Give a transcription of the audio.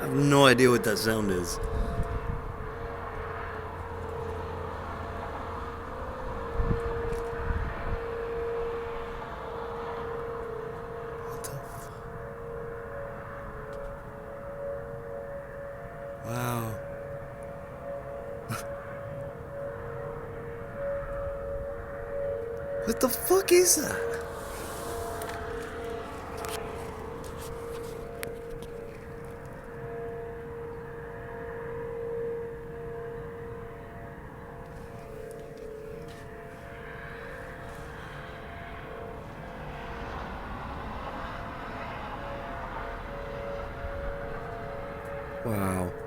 have no idea what that sound is. What the Wow. What the fuck is that? Wow.